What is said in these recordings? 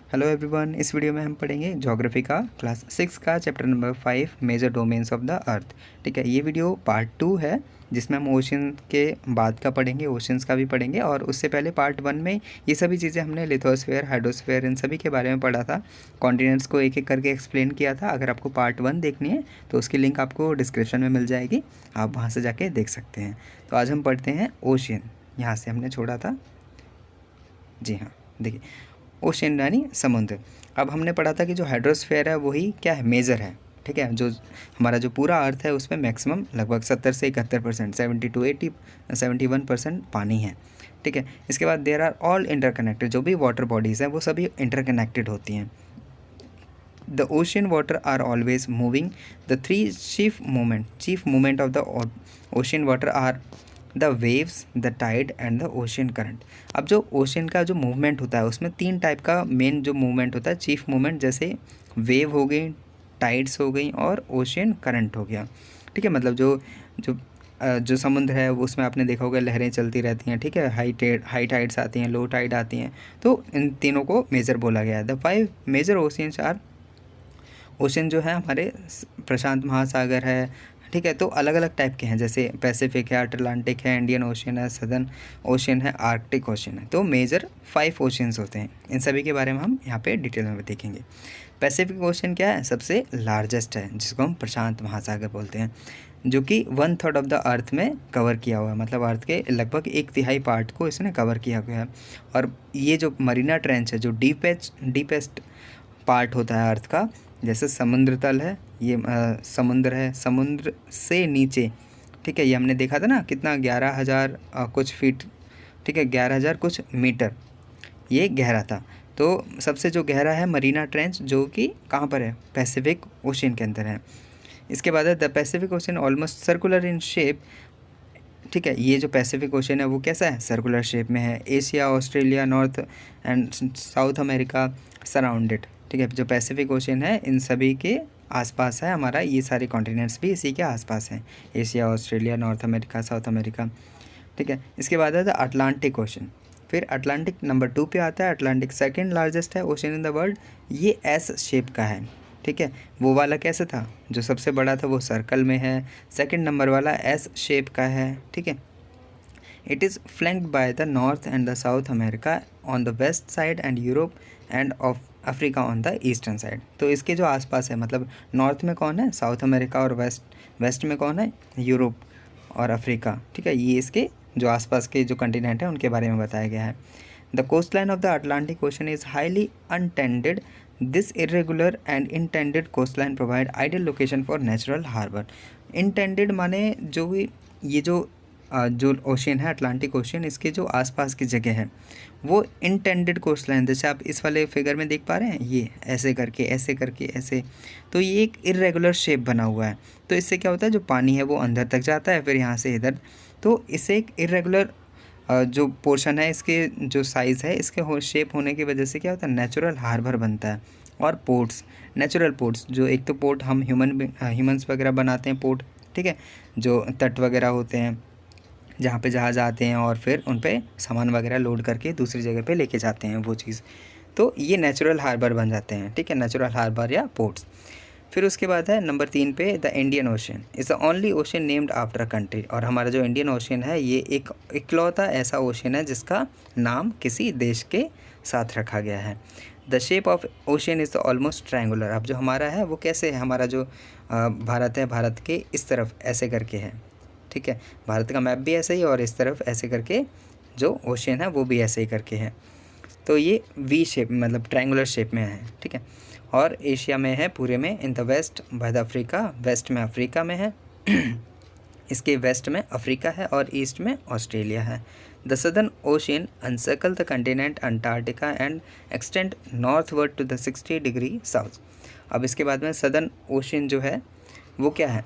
Hello everyone, इस video में हम पढ़ेंगे ज्योग्राफी का क्लास 6 का chapter number 5 major domains of the earth. ठीक है, ये वीडियो पार्ट 2 है जिसमें हम ओशन के बाद का पढ़ेंगे, ओशंस का भी पढ़ेंगे। और उससे पहले पार्ट 1 में ये सभी चीज़ें हमने लिथोस्फीयर, हाइड्रोस्फीयर, इन सभी के बारे में पढ़ा था। कॉन्टिनेंट्स को एक एक करके एक्सप्लेन किया था। अगर आपको पार्ट 1 देखनी है तो उसकी लिंक आपको डिस्क्रिप्शन में मिल जाएगी, आप वहाँ से जाके देख सकते हैं। तो आज हम पढ़ते हैं ओशन, यहाँ से हमने छोड़ा था। जी हाँ, देखिए ओशन यानी समुद्र। अब हमने पढ़ा था कि जो हाइड्रोस्फीयर है वही क्या है, मेजर है। ठीक है, जो हमारा जो पूरा अर्थ है उसमें मैक्सिमम लगभग 70 से 71%, 70 to 80, 71% पानी है। ठीक है, इसके बाद देयर आर ऑल इंटरकनेक्टेड, जो भी वाटर बॉडीज़ हैं वो सभी इंटरकनेक्टेड होती हैं। The ocean water are always moving. The three chief movement of the ocean water are the waves, the tide and the ocean current. अब जो ओशन का जो मूवमेंट होता है उसमें 3 टाइप का मेन जो मूवमेंट होता है, चीफ मूवमेंट, जैसे वेव हो गई, टाइड्स हो गई और ओशन करंट हो गया। ठीक है, मतलब जो समुद्र है वो उसमें आपने देखा होगा लहरें चलती रहती हैं। ठीक है, हाई टाइड्स आती हैं, लो टाइड आती हैं, तो इन तीनों को मेजर बोला गया है। The 5 major oceans are, ocean जो है हमारे प्रशांत महासागर है। ठीक है, तो अलग अलग टाइप के हैं, जैसे पैसिफिक है, अटलांटिक है, इंडियन ओशन है, सदर्न ओशन है, आर्कटिक ओशन है। तो मेजर 5 ओशंस होते हैं। इन सभी के बारे में हम यहाँ पे डिटेल में देखेंगे। पैसिफिक ओशन क्या है, सबसे लार्जेस्ट है, जिसको हम प्रशांत महासागर बोलते हैं, जो कि 1/3 ऑफ द अर्थ में कवर किया हुआ है। मतलब अर्थ के लगभग 1/3 पार्ट को इसने कवर किया गया है। और ये जो मरीना ट्रेंच है, जो डीपेस्ट पार्ट होता है अर्थ का, जैसे समुद्र तल है, ये समुद्र है, समुद्र से नीचे। ठीक है, ये हमने देखा था ना कितना 11,000 कुछ फीट। ठीक है, 11,000 कुछ मीटर ये गहरा था। तो सबसे जो गहरा है मरीना ट्रेंच, जो कि कहाँ पर है, पैसिफिक ओशन के अंदर है। इसके बाद है the Pacific ocean almost circular in shape. ठीक है, ये जो पैसिफिक ओशन है वो कैसा है, सर्कुलर शेप में है। Asia, Australia, north and south America surrounded. ठीक है, जो पैसिफिक ओशन है इन सभी के आसपास है हमारा, ये सारे कॉन्टिनेंट्स भी इसी के आसपास हैं, Asia, Australia, north America, south America. ठीक है, इसके बाद है द अटलांटिक ओशन। फिर अटलांटिक नंबर 2 पे आता है। अटलांटिक सेकंड लार्जेस्ट है ओशन इन द वर्ल्ड। ये एस शेप का है। ठीक है, वो वाला कैसे था, जो सबसे बड़ा था वो सर्कल में है, सेकंड नंबर वाला एस शेप का है। ठीक है, it is flanked by the north and the south America on the west side and Europe end of Africa on the eastern side. तो इसके जो आसपास है, मतलब नॉर्थ में कौन है, साउथ अमेरिका, और वेस्ट में कौन है, यूरोप और अफ्रीका। ठीक है, ये इसके जो आसपास के जो कंटिनेंट हैं उनके बारे में बताया गया है। The coast line of the Atlantic ocean is highly indented. This irregular and indented coast line provide ideal location for natural harbour. Indented माने जो भी ये जो ओशन है अटलांटिक ओशन, इसके जो आसपास की जगह है वो इंटेंडेड कोस्ट लाइन, जैसे आप इस वाले फिगर में देख पा रहे हैं, ये ऐसे करके ऐसे करके ऐसे, तो ये एक इरेगुलर शेप बना हुआ है। तो इससे क्या होता है, जो पानी है वो अंदर तक जाता है, फिर यहाँ से इधर। तो इससे एक इरेगुलर जो पोर्शन है, इसके जो साइज़ है, इसके शेप होने की वजह से क्या होता है, नेचुरल हार्बर बनता है। और पोर्ट्स, नेचुरल पोर्ट्स, जो एक तो पोर्ट हम ह्यूमन्स वगैरह बनाते हैं पोर्ट। ठीक है, जो तट वगैरह होते हैं जहाँ पे जहाज़ आते हैं और फिर उन पे सामान वगैरह लोड करके दूसरी जगह पे लेके जाते हैं वो चीज़, तो ये नेचुरल हार्बर बन जाते हैं। ठीक है, नेचुरल हार्बर या पोर्ट्स। फिर उसके बाद है नंबर 3 पे the Indian ocean is the only ocean named after a country. और हमारा जो इंडियन ओशन है ये एक इकलौता ऐसा ओशन है जिसका नाम किसी देश के साथ रखा गया है। The shape of ocean is almost triangular. अब जो हमारा है वो कैसे है, हमारा जो भारत है, भारत के इस तरफ ऐसे करके है। ठीक है, भारत का मैप भी ऐसे ही, और इस तरफ ऐसे करके जो ओशन है वो भी ऐसे ही करके है। तो ये वी शेप, मतलब ट्रायंगुलर शेप में है। ठीक है, और एशिया में है पूरे में, in the west by the Africa, west में अफ्रीका में है इसके वेस्ट में अफ्रीका है और ईस्ट में ऑस्ट्रेलिया है। The southern ocean encircle the continent Antarctica and extend northward to the 60 degree south. अब इसके बाद में सदर्न ओशन जो है वो क्या है,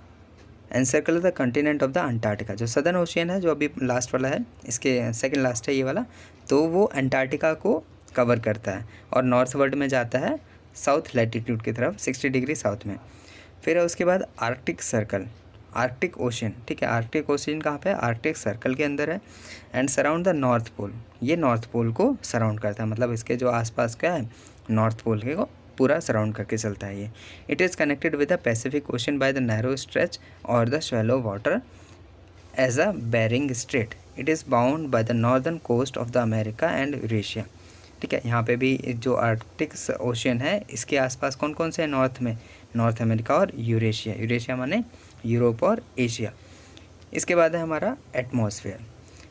encircle the continent of the Antarctica. जो सदर्न ओशियन है, जो अभी लास्ट वाला है, इसके सेकंड लास्ट है ये वाला, तो वो अंटार्कटिका को कवर करता है और नॉर्थ वर्ड में जाता है साउथ लैटिट्यूड की तरफ 60 डिग्री साउथ में। फिर उसके बाद आर्कटिक सर्कल। आर्कटिक ओशन, ठीक है। आर्कटिक ओशन कहाँ पे है? आर्कटिक सर्कल के अंदर है। And surround the north pole, ये नॉर्थ पोल को सराउंड करता है, मतलब इसके जो आसपास क्या है, नॉर्थ पोल के को पूरा सराउंड करके चलता है ये। It is connected with the Pacific ocean by the narrow stretch और the shallow water as a Bering strait. It is bound by the northern coast of the America and Eurasia, ठीक है। यहाँ पे भी जो आर्कटिक ओशन है इसके आसपास कौन कौन से हैं? नॉर्थ में नॉर्थ अमेरिका और यूरेशिया, यूरेशिया माने यूरोप और एशिया। इसके बाद है हमारा एटमॉस्फेयर।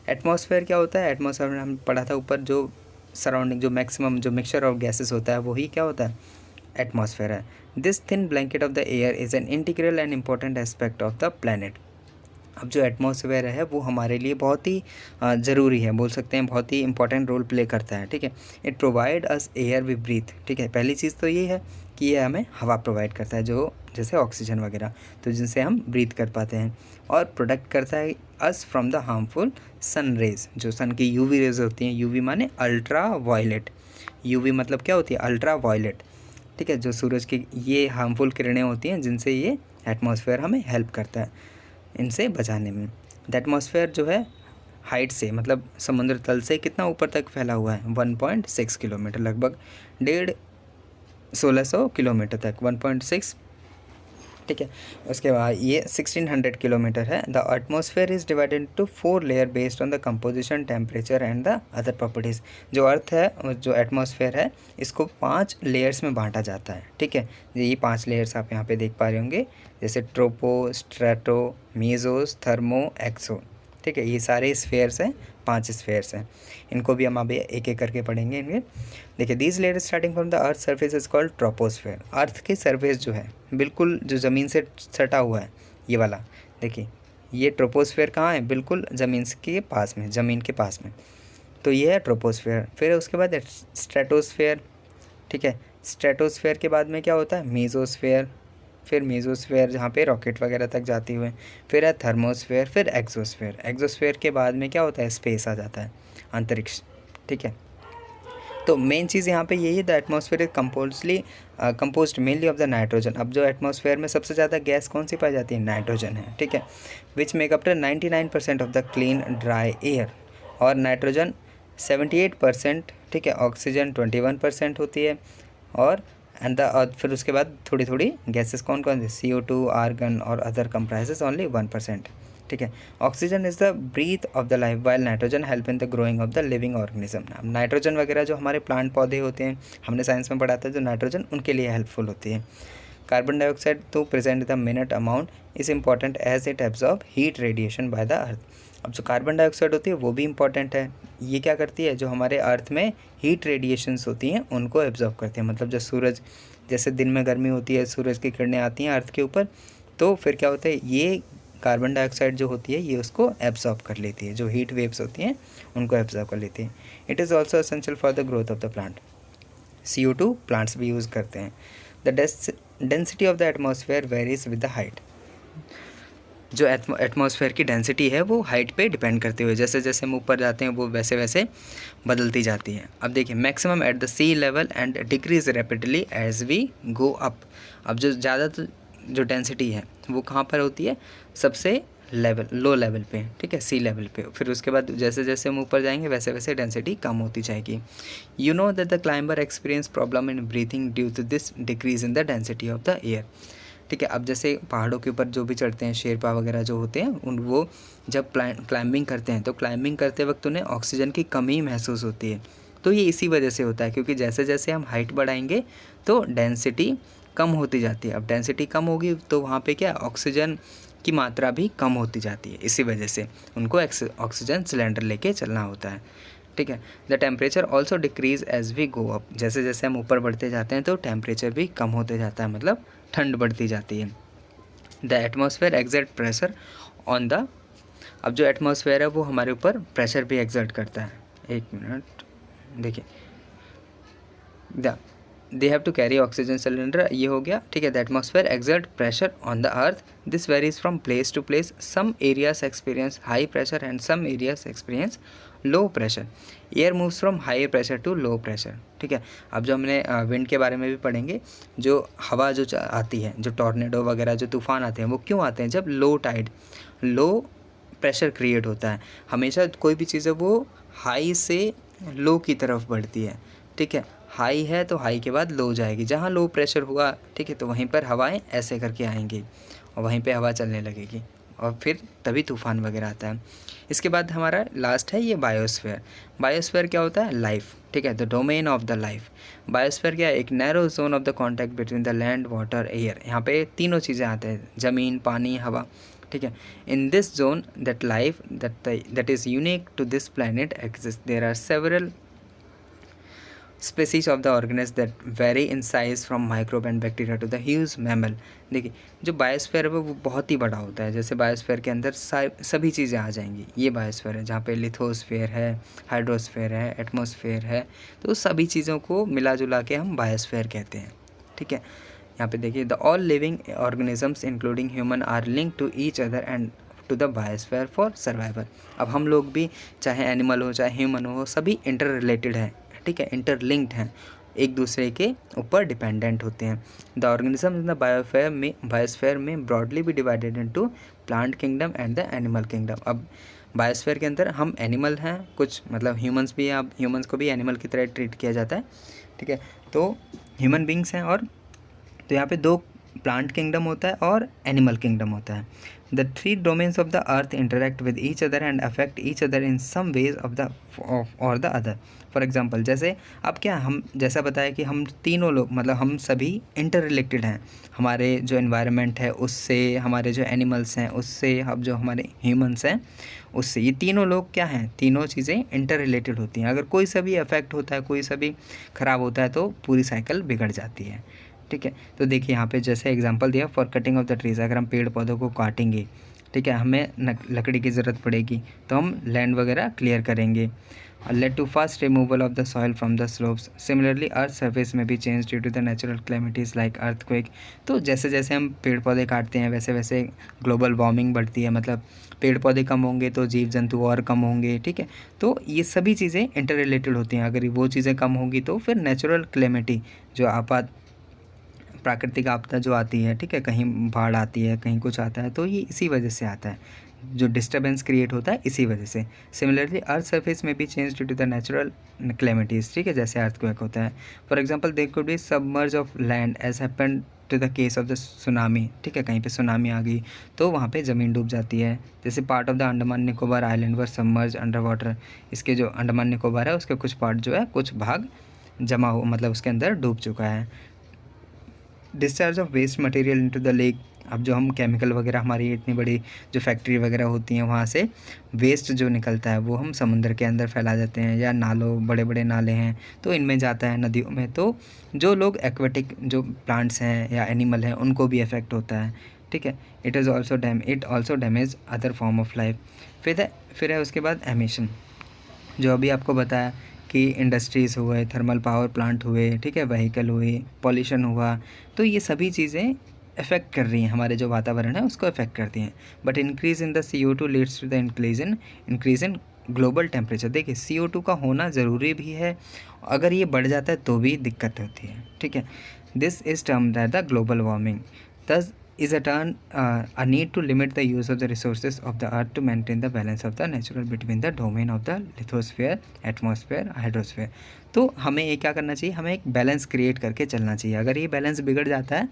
एटमॉस्फेयर क्या होता है? एटमॉस्फेयर में हम पढ़ा था ऊपर, जो सराउंडिंग जो मैक्सिमम जो मिक्सचर ऑफ गैसेस होता है वही क्या होता है? एटमॉस्फेयर है। This thin blanket of the air is an integral and important aspect of the planet. अब जो एटमॉस्फेयर है वो हमारे लिए बहुत ही ज़रूरी है, बोल सकते हैं बहुत ही इंपॉर्टेंट रोल प्ले करता है, ठीक है। It provide us air we breathe, ठीक है। पहली चीज़ तो ये है कि ये हमें हवा प्रोवाइड करता है, जो जैसे ऑक्सीजन वगैरह, तो जिनसे हम ब्रीथ कर पाते हैं। और प्रोटेक्ट करता है us from the harmful sun rays, जो सन की यूवी रेज होती हैं। यूवी माने अल्ट्रा वायलेट, यूवी मतलब क्या होती है? अल्ट्रा वायलेट, ठीक है। जो सूरज की ये हार्मफुल किरणें होती हैं जिनसे ये एटमॉस्फेयर हमें हेल्प करता है इनसे बचाने में। द एटमॉस्फेयर जो है हाइट से, मतलब समुद्र तल से कितना ऊपर तक फैला हुआ है? 1.6 किलोमीटर, लगभग 1,500 किलोमीटर तक, 1.6, ठीक है। उसके बाद ये 1600 किलोमीटर है। The atmosphere is divided into 4 layer based on the composition, temperature and the other properties. जो अर्थ है, जो एटमॉस्फेयर है, इसको 5 लेयर्स में बांटा जाता है, ठीक है। ये 5 लेयर्स आप यहाँ पे देख पा रहे होंगे, जैसे ट्रोपो, स्ट्रेटो, मीजोस, थर्मो, एक्सो, ठीक है। ये सारे स्फेयर्स हैं, 5 स्फेयर्स हैं। इनको भी हम अभी एक एक करके पढ़ेंगे इनके। देखिए, these layer starting from the earth surface is called troposphere. Earth की सरफेस जो है बिल्कुल जो ज़मीन से सटा हुआ है, ये वाला देखिए, ये ट्रोपोस्फेयर कहाँ है? बिल्कुल ज़मीन के पास में, ज़मीन के पास में, तो ये है ट्रोपोस्फेयर। फिर उसके बाद स्ट्रेटोस्फेयर, ठीक है। स्ट्रेटोस्फेयर के बाद में क्या होता है? मीजोस्फेयर, फिर मीजोस्फेयर जहाँ पे रॉकेट वगैरह तक जाती हुए, फिर है थर्मोस्फेयर, फिर एक्सोस्फेयर। एक्सोस्फेयर के बाद में क्या होता है? स्पेस आ जाता है, अंतरिक्ष, ठीक है। तो मेन चीज़ यहाँ पे यही है, the atmosphere is composed mainly of the nitrogen. अब जो एटमॉस्फेयर में सबसे ज़्यादा गैस कौन सी पाई जाती है? नाइट्रोजन है, ठीक है। Which make up to 99% of the clean dry air, और नाइट्रोजन 78%, ठीक है। ऑक्सीजन 21% होती है, और फिर उसके बाद थोड़ी थोड़ी गैसेस कौन कौन सी? CO2, आर्गन और अदर कंप्राइजेस ओनली 1%, ठीक है। Oxygen is the breath of the life, while nitrogen help in the growing of the living organism. Nitrogen वगैरह जो हमारे प्लांट पौधे होते हैं, हमने साइंस में पढ़ा था, जो नाइट्रोजन उनके लिए हेल्पफुल होती है। कार्बन डाइऑक्साइड तो present the minute amount is important as it absorb heat radiation by the earth. अब जो कार्बन डाइऑक्साइड होती है वो भी इम्पॉर्टेंट है। ये क्या करती है? जो हमारे अर्थ में हीट रेडिएशंस होती हैं उनको एब्जॉर्ब करती है। मतलब जब सूरज, जैसे दिन में गर्मी होती है, सूरज की किरणें आती हैं अर्थ के ऊपर, तो फिर क्या होता है? ये कार्बन डाइऑक्साइड जो होती है ये उसको एब्जॉर्ब कर लेती है, जो हीट वेव्स होती हैं उनको एब्जॉर्ब कर लेती है। It is also essential for the growth of the plant. CO2 plants भी यूज़ करते हैं। The density of the atmosphere varies with the height. जो एटमॉस्फेयर की डेंसिटी है वो हाइट पे डिपेंड करते हुए, जैसे जैसे हम ऊपर जाते हैं वो वैसे वैसे बदलती जाती है। अब देखिए, maximum at the sea level and decrease rapidly as we go up. अब जो ज़्यादा जो डेंसिटी है वो कहाँ पर होती है? सबसे लो लेवल पे, ठीक है, सी लेवल पे। फिर उसके बाद जैसे जैसे हम ऊपर जाएंगे वैसे वैसे डेंसिटी कम होती जाएगी। You know that the climber experience problem in breathing due to this decrease in the density of the air, ठीक है। अब जैसे पहाड़ों के ऊपर जो भी चढ़ते हैं, शेरपा वगैरह जो होते हैं, वो जब क्लाइंबिंग करते हैं तो क्लाइंबिंग करते वक्त उन्हें ऑक्सीजन की कमी महसूस होती है। तो ये इसी वजह से होता है, क्योंकि जैसे जैसे हम हाइट बढ़ाएंगे तो डेंसिटी कम होती जाती है। अब डेंसिटी कम होगी तो वहाँ पे क्या, ऑक्सीजन की मात्रा भी कम होती जाती है। इसी वजह से उनको ऑक्सीजन सिलेंडर लेके चलना होता है, ठीक है। The temperature also decrease as we go up. जैसे जैसे हम ऊपर बढ़ते जाते हैं तो टेम्परेचर भी कम होते जाता है, मतलब ठंड बढ़ती जाती है। The atmosphere exert pressure on the. अब जो एटमॉस्फेयर है वो हमारे ऊपर प्रेशर भी एग्जर्ट करता है। एक मिनट देखिए, they have to carry oxygen cylinder, ये हो गया, ठीक है। The atmosphere exert pressure on the earth, this varies from place to place. Some areas experience high pressure and some areas experience low pressure, air moves from high pressure to low pressure, ठीक है। अब जो हमने wind के बारे में भी पढ़ेंगे, जो हवा जो आती है, जो टॉर्नेडो वगैरह जो तूफ़ान आते हैं वो क्यों आते हैं, जब low tide, low pressure create होता है। हमेशा कोई भी चीज़ है वो हाई से लो की तरफ बढ़ती है, ठीक है। हाई है तो हाई के बाद लो जाएगी, जहाँ लो प्रेशर हुआ, ठीक है, तो वहीं पर हवाएं ऐसे करके आएंगी और वहीं पे हवा चलने लगेगी और फिर तभी तूफ़ान वगैरह आता है। इसके बाद हमारा लास्ट है ये बायोस्फीयर। बायोस्फीयर क्या होता है, लाइफ, ठीक है, the domain of the life. Biosphere क्या है, एक narrow zone of the contact between the land, water, air. यहाँ पे तीनों चीज़ें आते हैं, ज़मीन, पानी, हवा, ठीक है। In this zone that life that is unique to this planet exist. There are several species of the organism that vary in size from microbe and bacteria to the huge mammal. देखिए जो biosphere है वो बहुत ही बड़ा होता है, जैसे biosphere के अंदर सभी चीज़ें आ जाएंगी। ये बायोस्फीयर है जहाँ पे लिथोस्फीयर है, हाइड्रोस्फीयर है, एटमॉस्फेयर है, तो सभी चीज़ों को मिला जुला के हम बायोस्फीयर कहते हैं, ठीक है। यहाँ पे देखिए, the all living organisms including human are link to each other and to the biosphere for survival. अब हम लोग भी, चाहे एनिमल हो चाहे ह्यूमन हो, सभी इंटर रिलेटेड हैं, ठीक है, इंटरलिंक्ड हैं, एक दूसरे के ऊपर डिपेंडेंट होते हैं। The organism in the biosphere में ब्रॉडली भी divided into plant kingdom and the animal kingdom. अब बायोस्फीयर के अंदर हम एनिमल हैं कुछ, मतलब ह्यूमंस भी हैं, अब ह्यूमंस को भी एनिमल की तरह ट्रीट किया जाता है, ठीक है, तो ह्यूमन बींग्स हैं। और तो यहाँ पे दो प्लांट किंगडम होता है और एनिमल किंगडम होता है। The three domains of the earth interact with each other and affect each other in some ways of the or the other. For example, जैसे अब क्या हम जैसा बताया कि हम तीनों लोग, मतलब हम सभी इंटर रिलेटेड हैं, हमारे जो एनवायरनमेंट है उससे, हमारे जो एनिमल्स हैं उससे, अब जो हमारे ह्यूमंस हैं उससे, ये तीनों लोग क्या हैं, तीनों चीज़ें इंटर रिलेटेड होती हैं। अगर कोई सा भी अफेक्ट होता है, कोई सा भी ख़राब होता है तो पूरी साइकिल बिगड़ जाती है, ठीक है। तो देखिए यहाँ पे जैसे एग्जांपल दिया, for cutting of the trees, अगर हम पेड़ पौधों को काटेंगे, ठीक है, हमें लकड़ी की ज़रूरत पड़ेगी, तो हम लैंड वगैरह क्लियर करेंगे। Lead to fast removal of the soil from the slopes. Similarly earth surface में भी change due to the natural calamities like earthquake. तो जैसे जैसे हम पेड़ पौधे काटते हैं वैसे वैसे ग्लोबल वार्मिंग बढ़ती है, मतलब पेड़ पौधे कम होंगे तो जीव जंतु और कम होंगे, ठीक है। तो ये सभी चीज़ें इंटर रिलेटेड होती हैं। अगर वो चीज़ें कम होंगी तो फिर नेचुरल क्लेमिटी, जो प्राकृतिक आपदा जो आती है, ठीक है, कहीं बाढ़ आती है, कहीं कुछ आता है, तो ये इसी वजह से आता है, जो डिस्टर्बेंस क्रिएट होता है इसी वजह से। सिमिलरली अर्थ सरफेस में भी change due to the natural calamities, ठीक है, जैसे अर्थक्वेक होता है। For example there could be submerge of land as happened to the case of the tsunami, ठीक है, कहीं पे सुनामी आ गई तो वहाँ पे ज़मीन डूब जाती है। जैसे part of the Andaman Nicobar island were submerge under water. इसके जो अंडमान निकोबार है उसके कुछ पार्ट जो है, कुछ भाग जमा हो, मतलब उसके अंदर डूब चुका है। Discharge of waste material into the lake. अब जो हम केमिकल वगैरह, हमारी इतनी बड़ी जो फैक्ट्री वगैरह होती हैं वहाँ से वेस्ट जो निकलता है वो हम समुद्र के अंदर फैला देते हैं, या नालों, बड़े बड़े नाले हैं तो इनमें जाता है, नदियों में। तो जो लोग एक्वेटिक जो प्लांट्स हैं या एनिमल हैं उनको भी इफेक्ट होता है, ठीक है। It also damage other form of life. फिर है उसके बाद एमिशन, जो अभी आपको बताया कि इंडस्ट्रीज़ हुए, थर्मल पावर प्लांट हुए, ठीक है, व्हीकल हुए, पॉल्यूशन हुआ, तो ये सभी चीज़ें इफ़ेक्ट कर रही हैं, हमारे जो वातावरण है उसको इफ़ेक्ट करती हैं। But increase in the CO2 leads to the increase in global temperature. देखिए CO2 का होना ज़रूरी भी है, अगर ये बढ़ जाता है तो भी दिक्कत होती है, ठीक है। This is termed as the global warming. This is a need to limit the use of the resources of the earth to maintain the balance of the natural between the domain of the lithosphere, atmosphere, hydrosphere। तो हमें ये क्या करना चाहिए, हमें एक balance create करके चलना चाहिए। अगर ये बैलेंस बिगड़ जाता है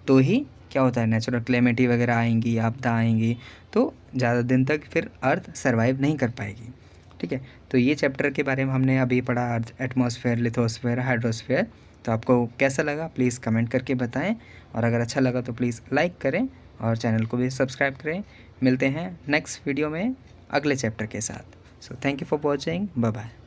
तो ही क्या होता है, नेचुरल क्लेमिटी वगैरह आएंगी, आपदा आएंगी, तो ज़्यादा दिन तक फिर अर्थ सर्वाइव नहीं कर पाएगी, ठीक है। तो ये चैप्टर के बारे में हमने अभी पढ़ा, अर्थ, एटमॉस्फेयर, लिथोस्फेयर, हाइड्रोस्फेयर। तो आपको कैसा लगा प्लीज़ कमेंट करके बताएं, और अगर अच्छा लगा तो प्लीज़ लाइक करें और चैनल को भी सब्सक्राइब करें। मिलते हैं नेक्स्ट वीडियो में अगले चैप्टर के साथ। So thank you for watching, bye bye.